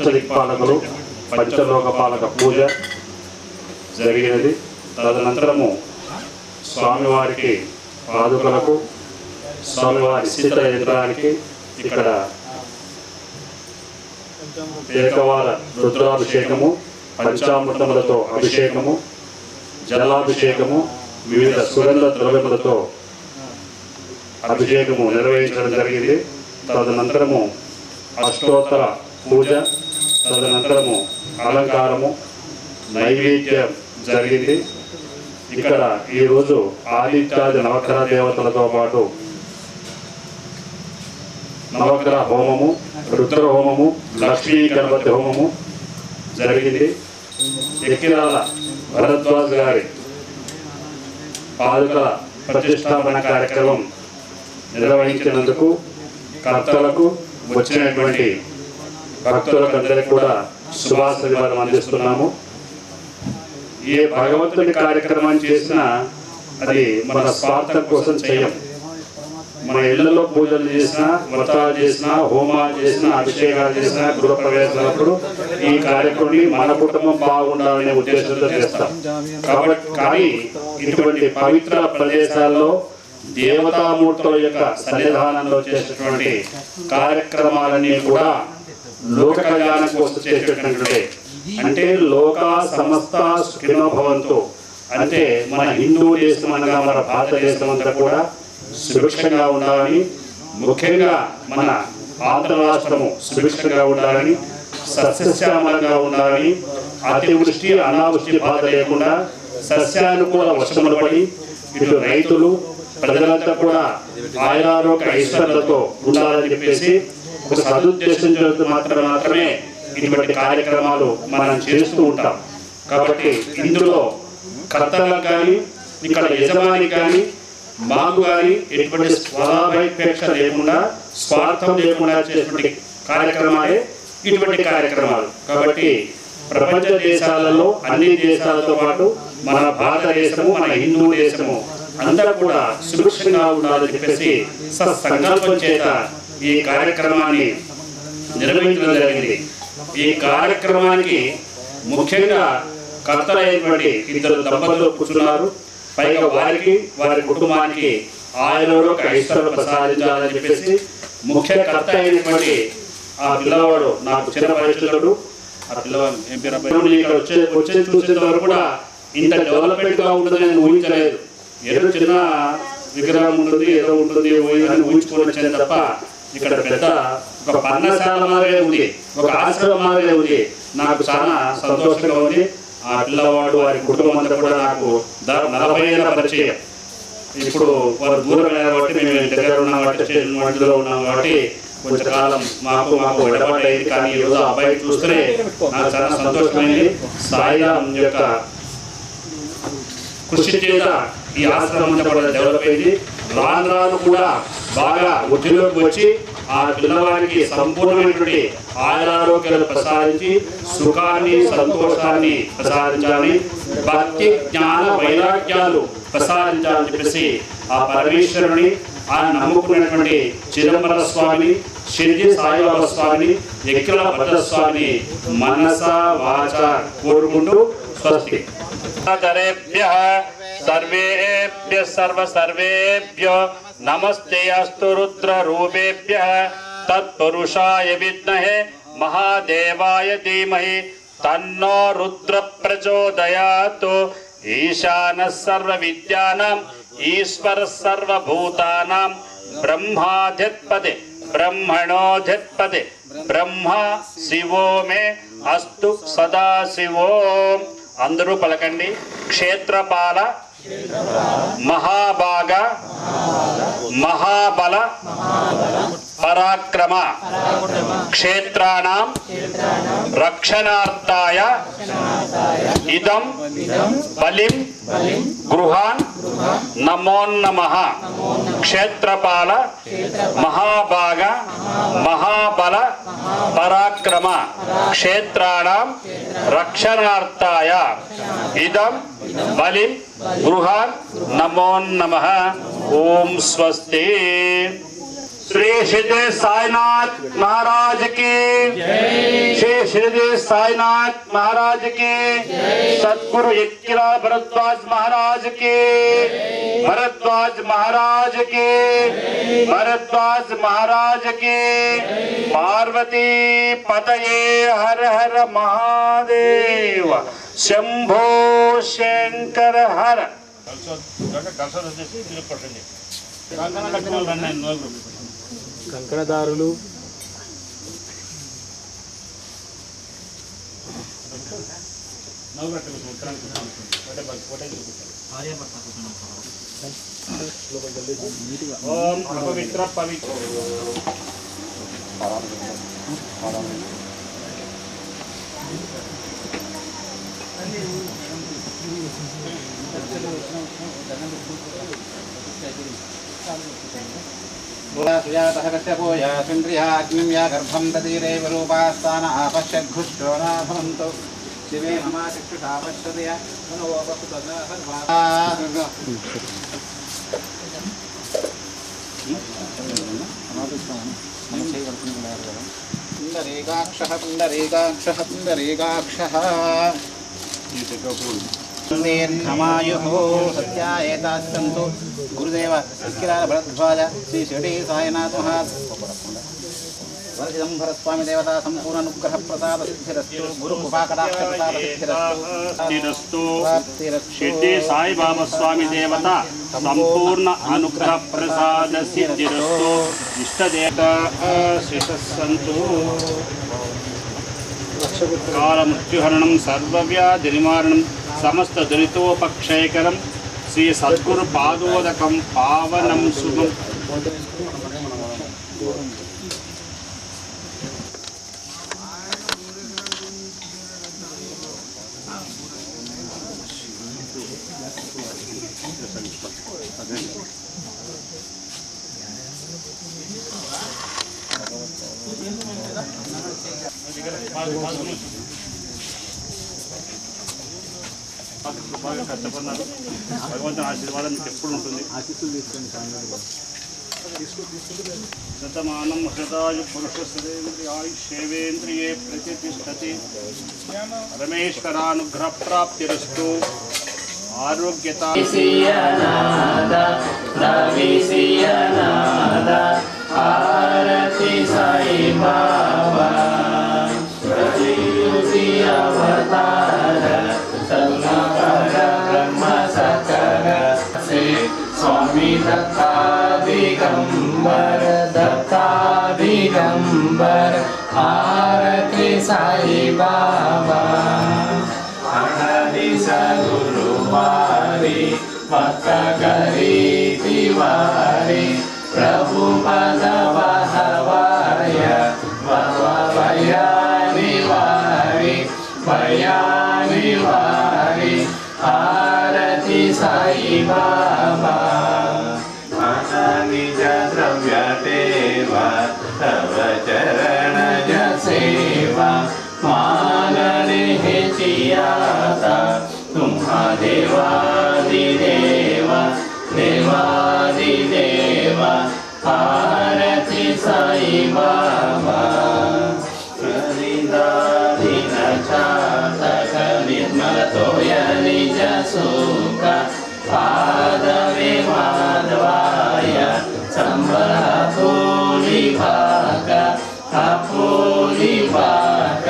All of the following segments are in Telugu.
అష్టదిక్పాలకులు పంచలోకపాలక పూజ జరిగినది. తదనంతరము స్వామివారికి పాదుకలకు స్వామివారి శీతల యంత్రానికి ఇక్కడ ఏకవార రుద్రాభిషేకము, పంచామృతములతో అభిషేకము, జలాభిషేకము, వివిధ సుగంధ ద్రవ్యములతో అభిషేకము నిర్వహించడం జరిగింది. తదనంతరము అష్టోత్తర పూజ, తదనంతరము అలంకారము, నైవేద్యం జరిగింది. ఇక్కడ ఈరోజు ఆదిత్యాది నవగ్రహ దేవతలతో పాటు నవగ్రహ హోమము, రుద్ర హోమము, లక్ష్మీ గణపతి హోమము జరిగింది. ఎక్కిరాల భరద్వాజ్ గారి పాదుకల ప్రతిష్టాపన కార్యక్రమం నిర్వహించినందుకు కర్తలకు, వచ్చినటువంటి భక్తులకు అందరికీ కూడా శుభాశీర్వాదం అందిస్తున్నాము. ఏ భగవంతుడి కార్యక్రమం చేసినా అది మన స్వార్థం కోసం చేయం. మన ఇళ్లలో పూజలు చేసినా, వ్రతాలు చేసినా, హోమాలు చేసినా, అభిషేకాలు చేసినా, గృహప్రవేశాలప్పుడు ఈ కార్యక్రమాన్ని మన కుటుంబం బాగుండాలనే ఉద్దేశంతో చేస్తాం. కాబట్టి కానీ ఇటువంటి పవిత్ర ప్రదేశాల్లో దేవతామూర్తుల యొక్క సన్నిధానంలో చేసేటువంటి కార్యక్రమాలన్నీ కూడా లోక కళ్యాణం కోసం చేసేటటువంటి, అంటే లోక సమస్త సుఖినో భవంతు, అంటే మన హిందూ దేశం అనగా మన భారతదేశం అంతా కూడా సుభిక్షంగా ఉండాలని, ముఖ్యంగా మన ఆంధ్ర రాష్ట్రము సుభిక్షంగా ఉండాలని, సస్యశ్యామలంగా ఉండాలని, అతివృష్టి అనావృష్టి బాధ లేకుండా సస్యానుకూల వర్షములు పడి ఇటు రైతులు ప్రజలంతా కూడా ఆయురారోగ్య ఐశ్వర్యాలతో ఉండాలని చెప్పేసి ఒక సదుద్దేశంతో మాత్రమే ఇటువంటి కార్యక్రమాలు మనం చేస్తూ ఉంటాం. కాబట్టి ఇందులో కర్తలకు కానీ, ఇక్కడ యజమాని కానీ, మాకు కానీ ఎటువంటి స్వలాభాపేక్ష లేకుండా, స్వార్థం లేకుండా చేసేటువంటి కార్యక్రమాలే ఇటువంటి కార్యక్రమాలు. కాబట్టి ప్రపంచ దేశాలలో అన్ని దేశాలతో పాటు మన భారతదేశము, మన హిందూ దేశము అందరూ కూడా సుభిక్షంగా ఉండాలని చెప్పేసి సంకల్పం చేత ఈ కార్యక్రమాన్ని నిర్వహించడం జరిగింది. ఈ కార్యక్రమానికి ముఖ్యంగా కర్తలైనటువంటి ఇద్దరు దంపతులు కూర్చున్నారు. పైగా వారికి, వారి కుటుంబానికి ఆయురోగ్య ఐశ్వర్యం ప్రసాదించాలని చెప్పేసి ముఖ్య కర్త అయినటువంటి ఆ పిల్లవాడు నాకు చిన్న పరిస్థితుడు. ఆ పిల్లవాడు ఏం పేరు, ఇక్కడ వచ్చే చూసేంత వరకు కూడా ఇంత డెవలప్మెంట్గా ఉంటుందని నేను ఊహించలేదు. ఏదో చిన్న విగ్రహం ఉంటుంది, ఏదో ఉంటుంది అని ఊహించుకొని వచ్చాను తప్ప ఇక్కడ పెద్ద ఒక పర్ణశాల మాదిరే ఉంది, ఒక ఆశ్రమం మాదిరే ఉంది. నాకు చాలా సంతోషంగా ఉంది. ఆ పిల్లవాడు, వారి కుటుంబం అంతా కూడా నాకు 40 ఏళ్ళ పరిచయం. ఇప్పుడు వారు దూరం కాబట్టి మేము దగ్గర ఉన్నాం కాబట్టి, మధ్యలో ఉన్నాం కాబట్టి కొంచెంకాలం మాకు ఎడబాటు అయింది. కానీ ఈరోజు అబ్బాయి చూస్తే నాకు చాలా సంతోషమైంది. సాయిరాం యొక్క కృషి చేత ఈ ఆశ్రమం అంతా కూడా డెవలప్ అయింది. రాను కూడా బాగా వృద్ధిలోకి వచ్చి ఆ పిల్లవాడికి సంపూర్ణమైనటువంటి ఆయురారోగ్యాలు ప్రసాదించి సుఖాన్ని, సంతోషాన్ని ప్రసాదించాలని, భక్తి జ్ఞాన వైరాగ్యాలు ప్రసాదించాలని చెప్పేసి ఆ పరమేశ్వరుని, ఆయన నమ్ముకున్నటువంటి చిదంబర స్వామి, షిరిడి సాయిబాబా స్వామి, ఎక్కిల భద్రస్వామి మనస వాచ కోరుకుంటూ స్వస్తి. सर्वेभ्यः सर्वेभ्यो नमस्ते अस्तु रुद्र रूपेभ्यः तत्पुरुषाय विद्महे महादेवाय धीमहि तन्नो रुद्र प्रचोदयात्। ईशानः सर्वविद्यानाम् ईश्वरः सर्वभूतानां ब्रह्माधिपते ब्रह्मणोधिपते ब्रह्मा शिवो मे अस्तु सदा शिवो। అందరూ పలకండి. క్షేత్రపాల మహాభాగ మహాబల పరాక్రమ క్షేత్రాణం రక్షణార్థాయ ఇదం బలిం గృహాన్ నమో నమః. క్షేత్రపాల మహాభాగ మహాబల పరాక్రమ క్షేత్రాణం రక్షణార్థాయ ఇదం బలిం గృహాన్ నమో నమః. ఓం స్వస్తి. श्री श्री साईनाथ महाराज की श्री श्री साईनाथ महाराज की सद्गुरु यक्किला भरद्वाज महाराज की भरद्वाज महाराज की भरद्वाज महाराज की पार्वती पतये हर हर महादेव शंभो शंकर हर కంకణదారులు ఓం పవిత్ర పవిత్ర सुयातहकस्यपोयान्द्रियाग्निं गर्भं ददीरेव रूपास्तान आपश्यघुष्टो न भवन्तु शिवे मम चक्षुषा पश्यतय पुण्डरीकाक्षः पुण्डरीकाक्षः पुण्डरीकाक्षः निर्घमायुः सत्यायेतास्सन्तु गुरुदेव यक्किलाल भरद्वाज श्री शिरडी साईनाथ वरसिदंभरस्वामी देवता संपूर्ण अनुग्रह प्रसाद सिद्धिरस्तु गुरु कृपाकटाक्ष प्रसाद सिद्धिरस्तु शिरडी साई बाबा स्वामी देवता संपूर्ण अनुग्रह प्रसाद सिद्धिरस्तु इष्टदेवता शिषस्सन्तु काल मृत्युहरणं सर्वव्याधिनिवारणं समस्त दुरितोपक्षयकरं श्री सद्गुरु पादोदकं पावनं शुभं బాగా కష్టపడినారు. భగవంతుని ఆశీర్వాదం మీకు ఎప్పుడు ఉంటుంది. శతమానం శతాయు పురుషేంద్రియాయుష్యేంద్రియే ప్రతిష్టతి రమేశ్వరానుగ్రహ ప్రాప్తిరస్తు ఆరోగ్యత आरती साई बाबा प्रतियुति अवतार सगुणकर ब्रह्म सकल से स्वामी दत्ता दिगंबर आरती साई बाबा अनदि सगुरुवारी भक्त करी तिवारी प्रभु पद बहवाय भयानि वारी आरती साई बाबा निज द्रव्य देवा तव चरण सेवा मानने चियाता तुम्हा देवादिदेवा देवादिदेवा आरती साई बाबा प्रदिदादीन चातक निर्मल तोय निज सुख पादवे माधवाय संबल पूली भाग अपूली भाग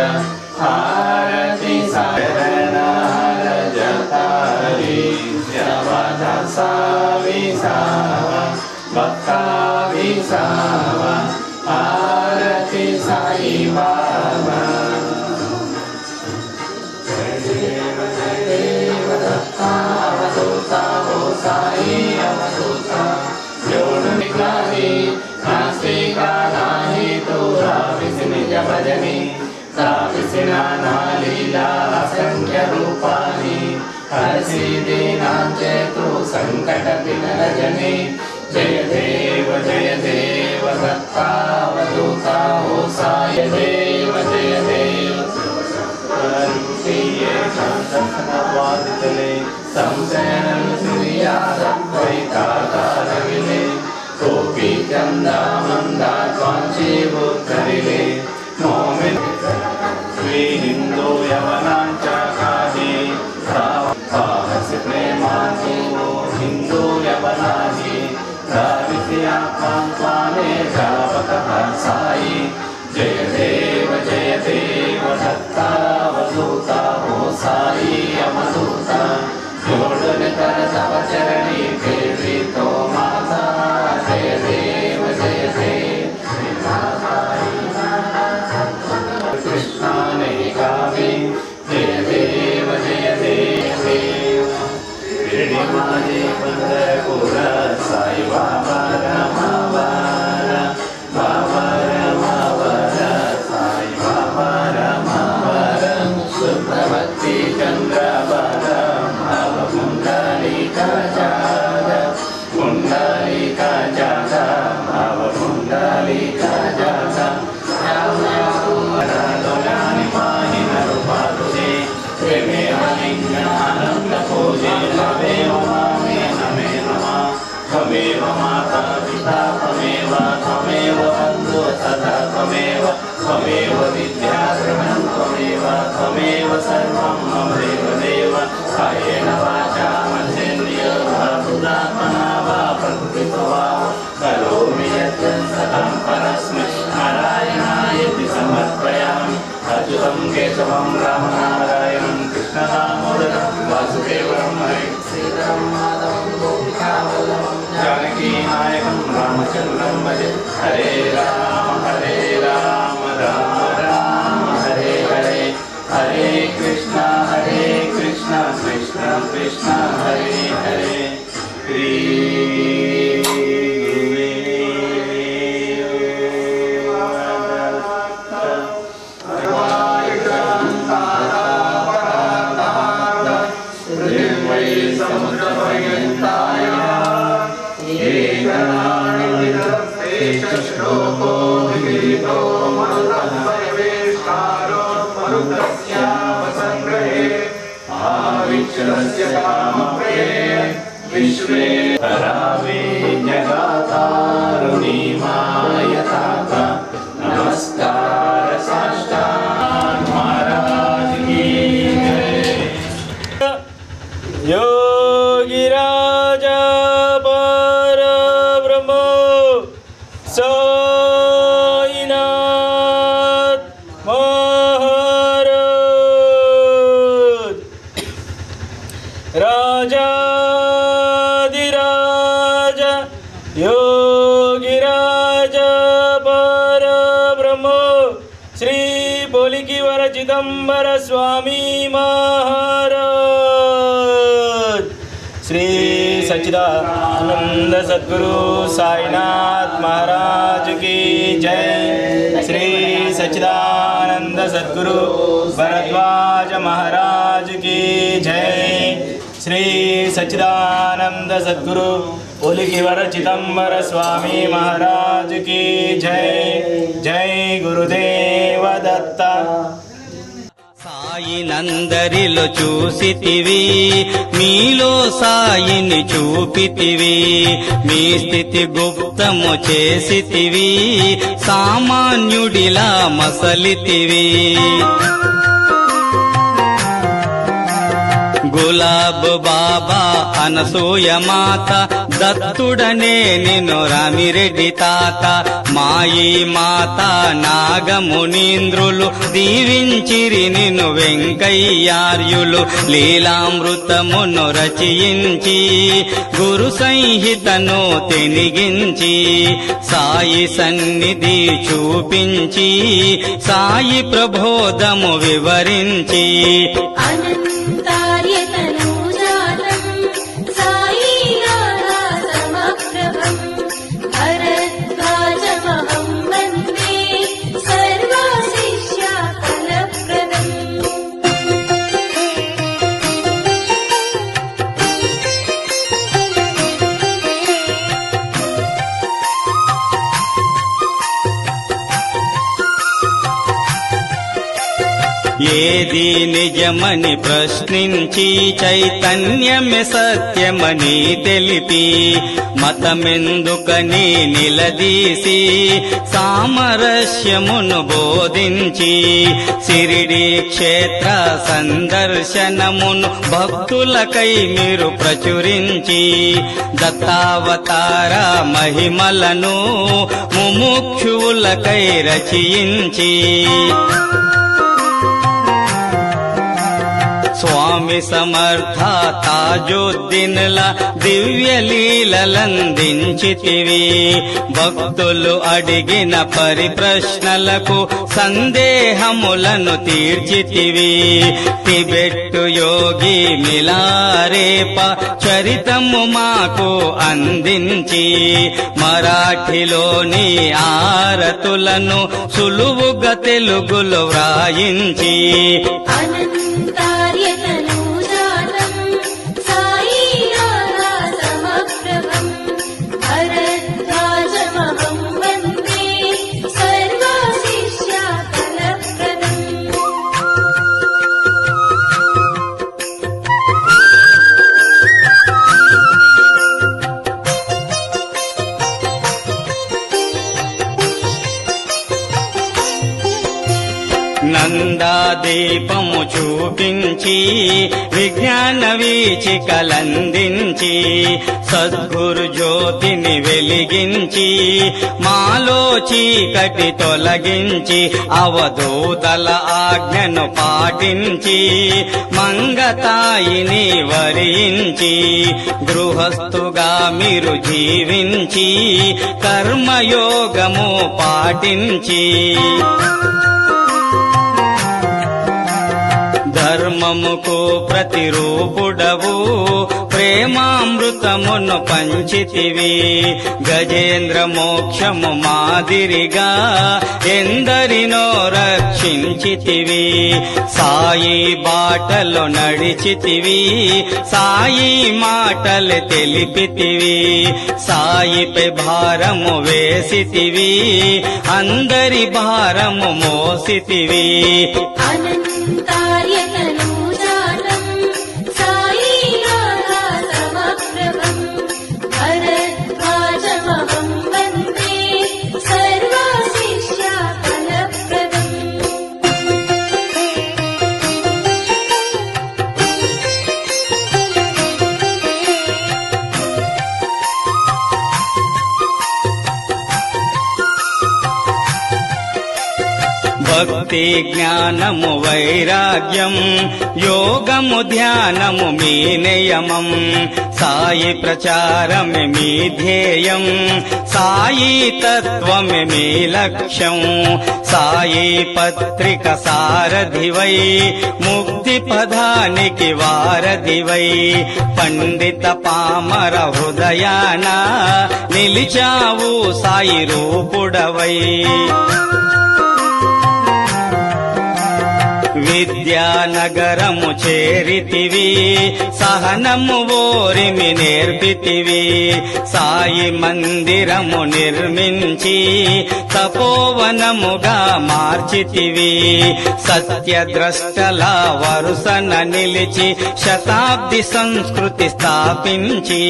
आरती शरण हर जतारी जवदा साविसावा भक्ता विसावा आरती साई बाबा देव दत्ता अवधूता हो साई अवधूता जोड़ निकलाही नास्तिका नाही तुरा विस्नि भजनी ताविसिना लीला असंख्य रूपानी हरसी दीनांचे तू संकट दिन रजनी जय देव दत्तावधूता हो साय देव करुणीये शांतस्नवादितले संशयन सूर्यादत्वैताकारविले कोपी चंदा मंदा स्वांशीभूतरिले मोमिन श्री हिंदू यवनांच्या काही साहस प्रेमाची हिंदू यवनाची धाविसी आत्मा स्वाने जापकः साई जय देव दत्ता वसूता हो साई अमसूता जोडन कर तव चरणी देवी तो माता जय देव कृष्णा ने गावी जय देव माझे पंढरपूर साई बाबा रमावर बाबा रमावर साई बाबा रमावर शुद्ध भक्ती चंद्रवर भाव पुंडलिका जाग पुंडलिका जाग भाव पुंडलिका जाग दोलानि पाहि नरूपा तुझे प्रेमेव लिंगानंद पूजे त्वमेव मामे नमे नमः त्वमेव माता पिता त्वमेव बन्धु सदा त्वमेव विद्या द्रविणं त्वमेव सर्वं मम देव कायेन वाचा मनसेन्द्रियर्वा बुद्धात्मना वा प्रकृतितो वा करोमि यत् सकलं परस्मै नारायणायेति समर्पयामि अच्युतं केशवं रामनारायणं कृष्णदामोदरं वासुदेवं हरे श्रीधरं माधवं गोपिकावल्लभं जानकी नायकं रामचन्द्रं भजे हरे राम राम राम हरे हरे हरे कृष्ण कृष्ण कृष्ण हरे हरे विश्वे हरावे जगातारुणी मायताता नमस्कार साष्टांग महाराज की जय योगिराज परब्रह्म साईनाथ महाराज राजाधिराज योगिराज परब्रह्म श्री बोलिकीवर चिदंबर स्वामी महाराज श्री सच्चिदानंद सद्गुरु साईनाथ महाराज की जय श्री सच्चिदानंद सद्गुरु भरद्वाज महाराज की जय श्री सच्चिदानंद सद्गुरु ओलिकीवर चिदंबर स्वामी महाराज की जय जय गुरुदेव दत्ता సాయినందరిలో చూసితివి మీలో సాయిని చూపితివి మీ స్థితి గుప్తము చేసితివి సామాన్యుడిలా మసలితివి గులాబ్ బాబా అనసూయ మాత దత్తుడనే నిన్ను రామిరెడ్డి తాత మాయి మాత నాగమునీంద్రులు దీవించిరి నిన్ను వెంకయ్యార్యులు లీలామృతమును రచయించి గురు సంహితను తెనిగించి సాయి సన్నిధి చూపించి సాయి ప్రబోధము వివరించి ఏది నిజమని ప్రశ్నించి చైతన్యమే సత్యమని తెలిపి మతమెందుకని నిలదీసి సామరస్యమును బోధించి సిరిడి క్షేత్ర సందర్శనమును భక్తులకై మీరు ప్రచురించి దత్తావతార మహిమలను ముముక్షువులకై రచయించి స్వామి సమర్థ తాజుద్దీన్ల దివ్య లీలలందించితివి భక్తులు అడిగిన పరిప్రశ్నలకు సందేహములను తీర్చితివి టిబెట్టు యోగి మిలారేప చరితము మాకు అందించి మరాఠీలోని ఆరతులను సులువుగా తెలుగులో వ్రాయించి అనంతార్యతనూజాతం సాయినాథ సమప్రభం భరద్వాజమహం వందే సర్వశిష్యాఫలప్రదం. నందాదీపము చూపించి విజ్ఞాన వీచికలందించి సద్గురు జ్యోతిని వెలిగించి మాలో చీకటి తొలగించి అవధూతల ఆజ్ఞను పాటించి మంగతాయిని వరించి గృహస్థుగా మీరు జీవించి కర్మయోగము పాటించి ధర్మముకు ప్రతిరూపుడవు ప్రేమామృతమును పంచితివి గజేంద్ర మోక్షము మాదిరిగా ఎందరినో రక్షించితివి సాయి బాటలో నడిచితివి సాయి మాటలు తెలిపితివి సాయిపై భారము వేసితివి అందరి భారము మోసితివి అనంతార్యతనూజాతం సాయినాథ సమప్రభం భరద్వాజమహం వందే సర్వశిష్యాఫలప్రదం. భక్తి జ్ఞానము వైరాగ్యం యోగము ధ్యానము మీ నియమం సాయి ప్రచారమే మీ ధ్యేయం సాయి తత్వమే మీ లక్ష్యం సాయి పత్రిక సారథివై ముక్తి పదానికి వారధివై పండిత పామర హృదయాన నిలిచావు సాయి రూపుడవై విద్యానగరము చేరితివి సహనము ఓరిమి నేర్పితివి సాయి మందిరము నిర్మించి తపోవనముగా మార్చితివి సత్యద్రష్టల వరుసన నిలిచి శతాబ్ది సంస్కృతి స్థాపించి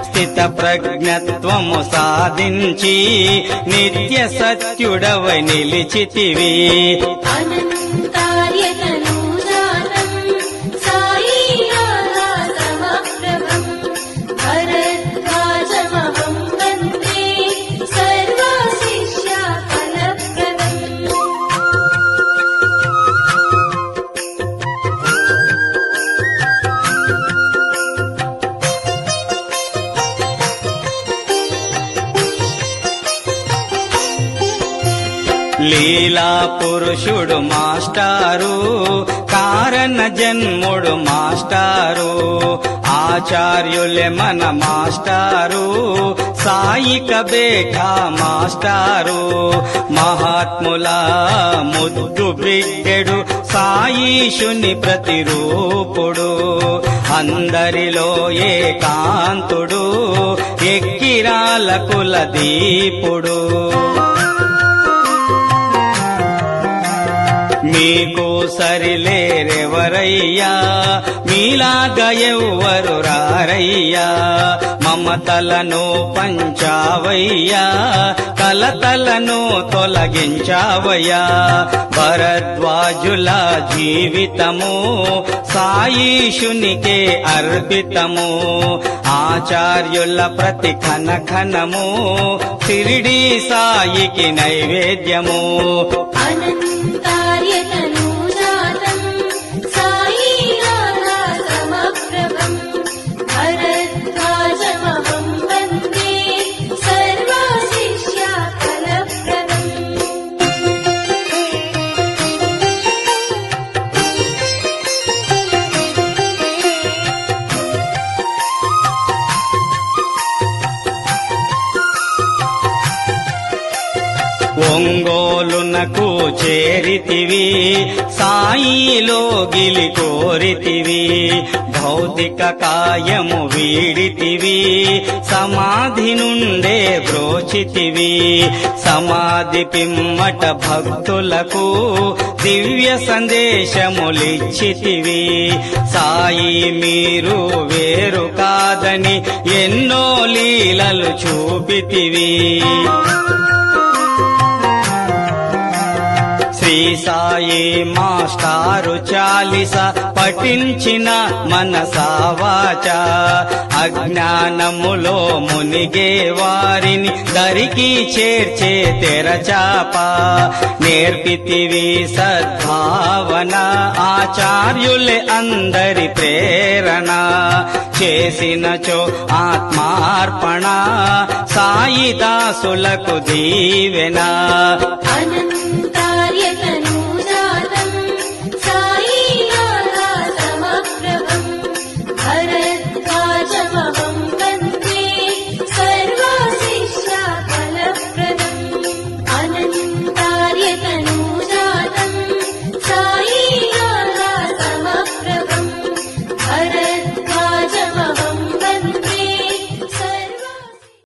స్థిత ప్రజ్ఞత్వము సాధించి నిత్య సత్యుడవై నిలిచితివి అనంతార్యతనూజాతం సాయినాథ సమప్రభం భరద్వాజమహం వందే సర్వశిష్యాఫలప్రదం. లీలా పురుషుడు మాస్టారు కారణ జన్ముడు మాస్టారు ఆచార్యులే మన మాస్టారు సాయి కబేఠా మాస్టారు మహాత్ముల ముద్దు బిడ్డెడు సాయీశుని ప్రతిరూపుడు అందరిలో ఏకాంతుడు ఎక్కిరాల కుల దీపుడు మీకు సరిలేరెవరయ్యా మీలాగా ఎవ్వరు రారయ్యా మమతలను పంచావయ్యా కలతలను తొలగించావయ్యా భరద్వాజుల జీవితము సాయీశునికే అర్పితము ఆచార్యుల ప్రతి కనకనము షిరిడీ సాయికి నైవేద్యము अनन्तार्य तनूजातं साईनाथा समप्रभं भरद्वाजमहं वन्दे सर्वशिष्याफलप्रदम् ఒంగోలునకు చేరితివి సాయిలో గిలి కోరితివి భౌతిక కాయము వీడితివి సమాధి నుండే బ్రోచితివి సమాధి పిమ్మట భక్తులకు దివ్య సందేశములిచ్చితివి సాయి మీరు వేరు కాదని ఎన్నో లీలలు చూపితివి శ్రీ సాయి మాస్టారు చాలిస పఠించిన మనసావాచ అజ్ఞానములో మునిగే వారిని దరికి చేర్చే తెరచాప నేర్పితివి సద్భావన ఆచార్యులే అందరి ప్రేరణ చేసినచో ఆత్మార్పణ సాయి దాసులకు దీవెన अनन्तार्य